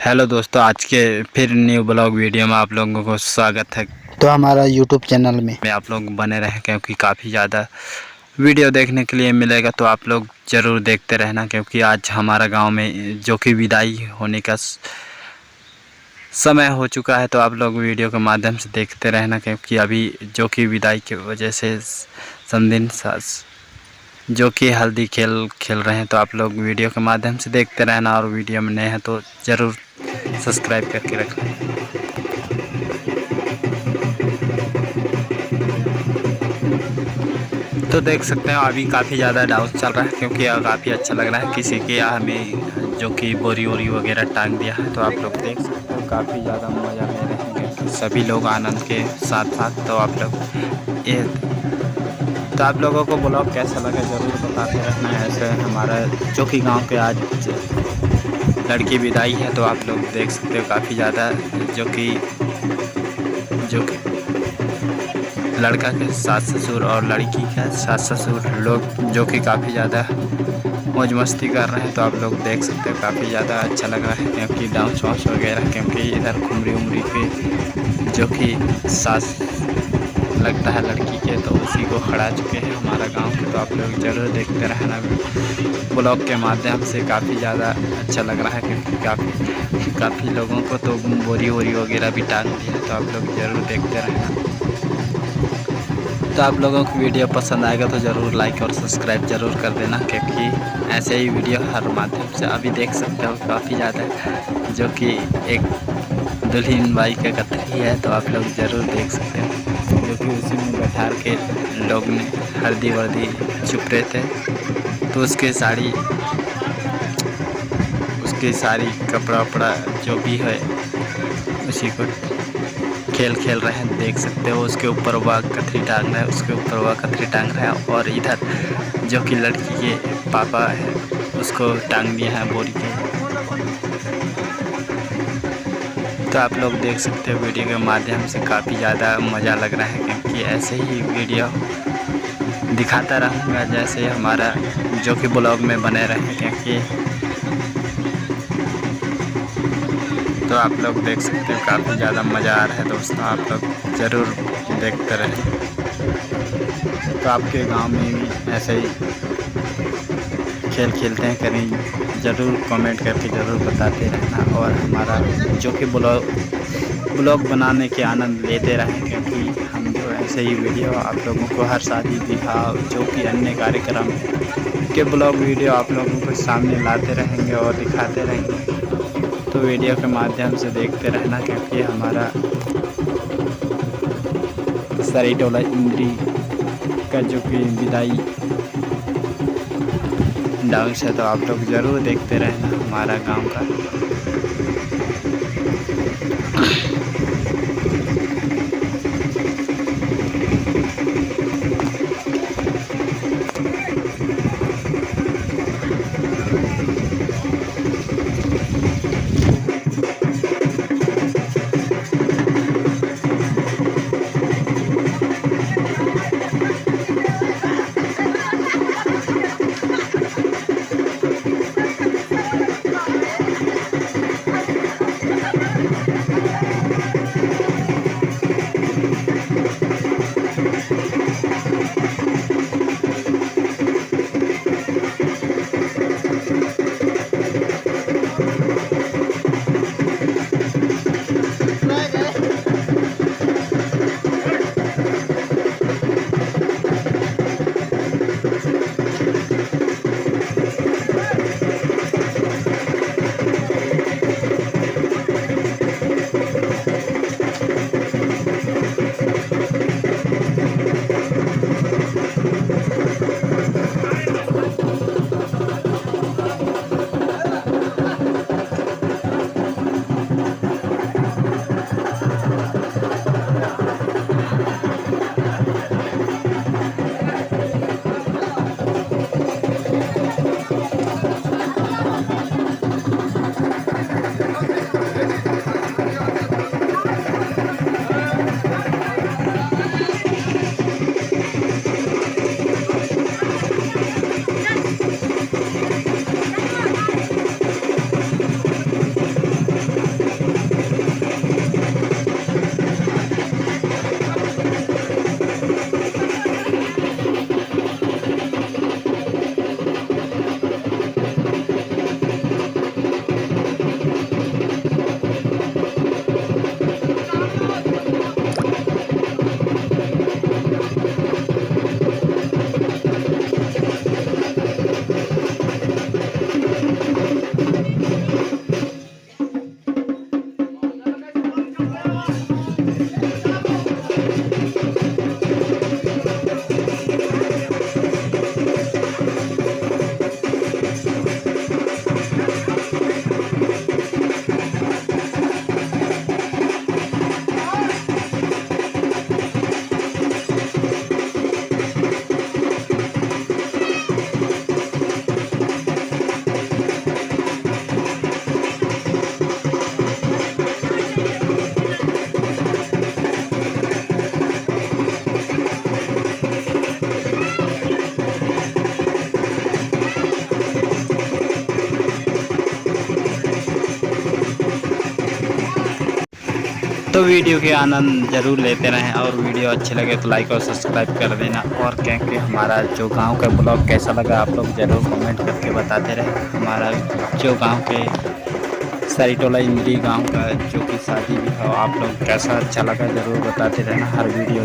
Hello दोस्तों, आज के फिर न्यू ब्लॉग वीडियो में आप लोगों को स्वागत है। तो हमारा यूट्यूब चैनल में आप लोग बने रहें क्योंकि काफ़ी ज़्यादा वीडियो देखने के लिए मिलेगा, तो आप लोग ज़रूर देखते रहना। क्योंकि आज हमारा गांव में जो कि विदाई होने का समय हो चुका है, तो आप लोग वीडियो के माध्यम से देखते रहना। क्योंकि अभी जो कि विदाई की वजह से समदिन जो कि हल्दी खेल रहे हैं, तो आप लोग वीडियो के माध्यम से देखते रहना। और वीडियो में नए हैं तो ज़रूर सब्सक्राइब करके रखना। तो देख सकते हैं अभी काफ़ी ज़्यादा डांस चल रहा है, क्योंकि काफ़ी अच्छा लग रहा है। किसी के यहाँ में जो कि बोरी वोरी वगैरह टांग दिया है, तो आप लोग देख सकते हो काफ़ी ज़्यादा मज़ा ले रहे हैं। क्योंकि सभी लोग आनंद के साथ साथ, तो आप लोग ये तो आप लोगों को ब्लॉग कैसा लगा ज़रूर बताते रहना। ऐसे हमारा जो कि गांव के आज लड़की विदाई है, तो आप लोग देख सकते हो काफ़ी ज़्यादा जो कि लड़का के सास ससुर और लड़की के सास ससुर लोग जो कि काफ़ी ज़्यादा मौज मस्ती कर रहे हैं। तो आप लोग देख सकते हो काफ़ी ज़्यादा अच्छा लग रहा है। क्योंकि डांस वांस वगैरह, क्योंकि इधर घुमरी उमरी के जो कि सास लगता है लड़की के, तो उसी को खड़ा चुके हैं हमारा गांव के। तो आप लोग ज़रूर देखते रहना ब्लॉग के माध्यम से। काफ़ी ज़्यादा अच्छा लग रहा है, क्योंकि काफ़ी लोगों को तो बोरी वोरी वगैरह भी टांग दिया है। तो आप लोग ज़रूर देखते रहना। तो आप लोगों को वीडियो पसंद आएगा तो ज़रूर लाइक और सब्सक्राइब ज़रूर कर देना। क्योंकि ऐसे ही वीडियो हर माध्यम से अभी देख सकते हो काफ़ी ज़्यादा जो कि एक दुल्हन बाई का कथरी है, तो आप लोग ज़रूर देख सकते हो। जो कि उसी में बैठा के लोग ने हल्दी वर्दी छुप रहे थे, तो उसकी साड़ी कपड़ा वपड़ा जो भी है उसी को खेल रहे हैं। देख सकते हो उसके ऊपर वह कथरी टांग रहा है, उसके ऊपर वह कथरी टांग रहा है। और इधर जो कि लड़की के पापा है उसको टांग दिया है बोरी के। तो आप लोग देख सकते हो वीडियो के माध्यम से काफ़ी ज़्यादा मज़ा लग रहा है। क्योंकि ऐसे ही वीडियो दिखाता रहूँगा, जैसे हमारा जो कि ब्लॉग में बने रहे। क्योंकि तो आप लोग देख सकते हो काफ़ी ज़्यादा मज़ा आ रहा है दोस्तों, आप लोग ज़रूर देखते रहें। तो आपके गांव में भी ऐसे ही खेल खेलते हैं कहीं, ज़रूर कमेंट करके ज़रूर बताते रहना। और हमारा जो कि ब्लॉग बनाने के आनंद लेते रहें। क्योंकि हम जो ऐसे ही वीडियो आप लोगों को हर शादी विवाह जो कि अन्य कार्यक्रम के ब्लॉग वीडियो आप लोगों को सामने लाते रहेंगे और दिखाते रहेंगे। तो वीडियो के माध्यम से देखते रहना। क्योंकि हमारा सरी टोला इंद्री का जो कि विदाई डांस है, तो आप लोग ज़रूर देखते रहना हमारा गांव का। तो वीडियो के आनंद ज़रूर लेते रहें, और वीडियो अच्छे लगे तो लाइक और सब्सक्राइब कर देना। और क्योंकि हमारा जो गांव का ब्लॉग कैसा लगा आप लोग ज़रूर कमेंट करके बताते रहें। हमारा जो गांव के सरिटोला इंद्री गांव का जो कि शादी भी है, आप लोग कैसा अच्छा लगा ज़रूर बताते रहना। हर वीडियो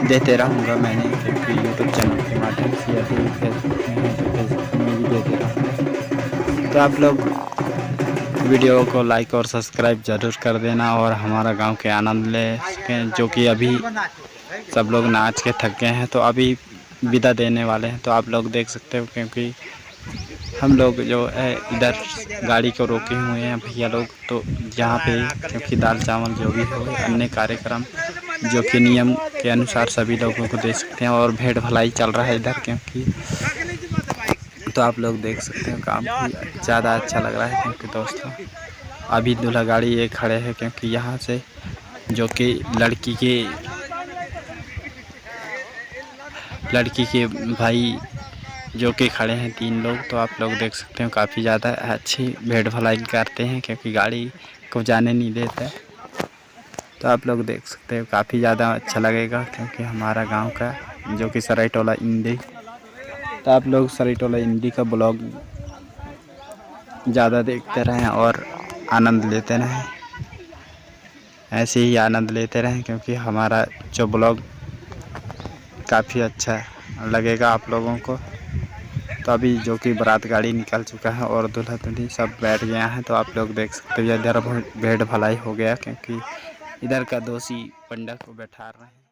देते रहूँगा मैंने, क्योंकि यूट्यूब चैनल के माध्यम से या फिर फेसबुक में तो फेसबुक में भी देते रहूँगा। तो आप लोग वीडियो को लाइक और सब्सक्राइब ज़रूर कर देना, और हमारा गांव के आनंद ले सकें। जो कि अभी सब लोग नाच के थक गए हैं, तो अभी विदा देने वाले हैं। तो आप लोग देख सकते हो, क्योंकि हम लोग जो है इधर गाड़ी को रोके हुए हैं भैया लोग, तो यहाँ पे क्योंकि दाल चावल जो भी हो अन्य कार्यक्रम जो कि नियम के अनुसार सभी लोगों को दे सकते हैं, और भेड़ भलाई चल रहा है इधर क्योंकि। तो आप लोग देख सकते हो काफ़ी ज़्यादा अच्छा लग रहा है, क्योंकि दोस्तों अभी दूल्हा गाड़ी ये खड़े हैं, क्योंकि यहाँ से जो कि लड़की के भाई जो कि खड़े हैं 3 लोग। तो आप लोग देख सकते हो काफ़ी ज़्यादा अच्छी भेड़ भलाई करते हैं, क्योंकि गाड़ी को जाने नहीं देते। तो आप लोग देख सकते हो काफ़ी ज़्यादा अच्छा लगेगा, क्योंकि हमारा गांव का जो कि सरायटोला इंदी। तो आप लोग सरायटोला इंदी का ब्लॉग ज़्यादा देखते रहें और आनंद लेते रहें, ऐसे ही आनंद लेते रहें, क्योंकि हमारा जो ब्लॉग काफ़ी अच्छा लगेगा आप लोगों को। तो अभी जो कि बारात गाड़ी निकल चुका है और दूल्हा दुल्हन सब बैठ गया है। तो आप लोग देख सकते हो इधर भेड़ भलाई हो गया, क्योंकि इधर का दोषी पंडा को बैठा रहे हैं।